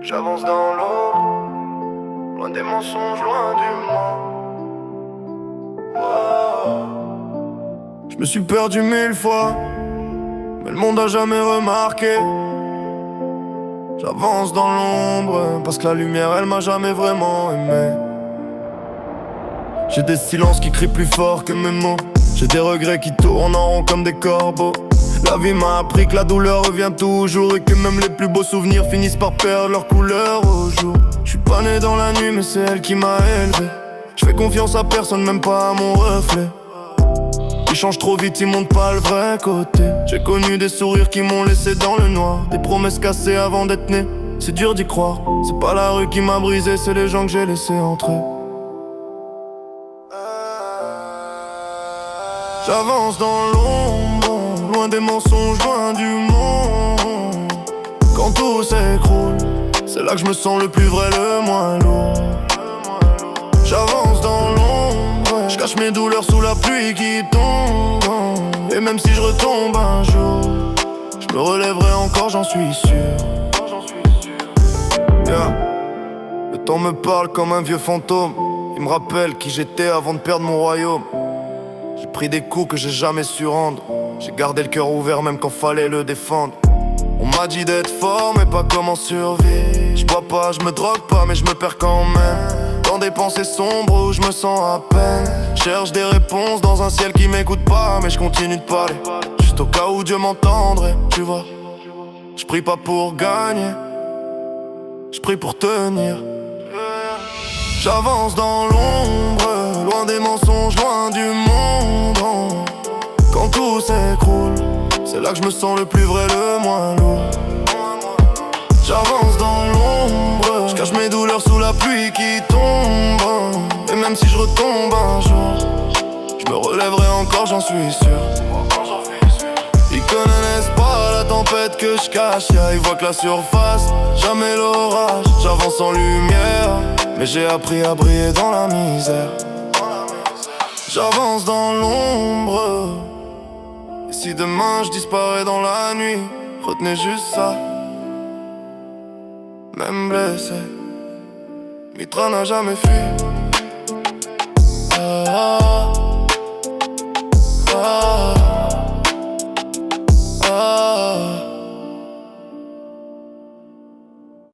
J'avance dans l'ombre, loin des mensonges, loin du monde. Je me suis perdu 1000 fois, mais le monde a jamais remarqué. J'avance dans l'ombre, parce que la lumière elle m'a jamais vraiment aimé. J'ai des silences qui crient plus fort que mes mots. J'ai des regrets qui tournent en rond comme des corbeaux. La vie m'a appris que la douleur revient toujours, et que même les plus beaux souvenirs finissent par perdre leur couleur au jour. Je suis pas né dans la nuit mais c'est elle qui m'a élevé. Je fais confiance à personne, même pas à mon reflet. Ils changent trop vite, ils montrent pas le vrai côté. J'ai connu des sourires qui m'ont laissé dans le noir, des promesses cassées avant d'être né. C'est dur d'y croire, c'est pas la rue qui m'a brisé, c'est les gens que j'ai laissés entrer. J'avance dans l'ombre, loin des mensonges, loin du monde. Quand tout s'écroule, c'est là que je me sens le plus vrai, le moins lourd. J'avance dans l'ombre, je cache mes douleurs sous la pluie qui tombe. Et même si je retombe un jour, je me relèverai encore, j'en suis sûr. Yeah. Le temps me parle comme un vieux fantôme. Il me rappelle qui j'étais avant de perdre mon royaume. J'ai pris des coups que j'ai jamais su rendre. J'ai gardé le cœur ouvert même quand fallait le défendre. On m'a dit d'être fort mais pas comment survivre. Je bois pas, je me drogue pas mais je me perds quand même. Dans des pensées sombres où je me sens à peine. Cherche des réponses dans un ciel qui m'écoute pas, mais je continue de parler, juste au cas où Dieu m'entendrait, tu vois. Je prie pas pour gagner, je prie pour tenir. J'avance dans l'ombre, loin des mensonges, loin du monde. Quand tout s'écroule, c'est là que je me sens le plus vrai, le moins lourd. J'avance dans l'ombre, je cache mes douleurs sous la pluie qui tombe. Et même si je retombe un jour, je me relèverai encore, j'en suis sûr. Ils connaissent pas la tempête que je cache, ils voient que la surface, jamais l'orage. J'avance en lumière, mais j'ai appris à briller dans la misère. J'avance dans l'ombre, et si demain je disparais dans la nuit, retenez juste ça. Même blessé, Mitra n'a jamais fui. Ah, ah, ah.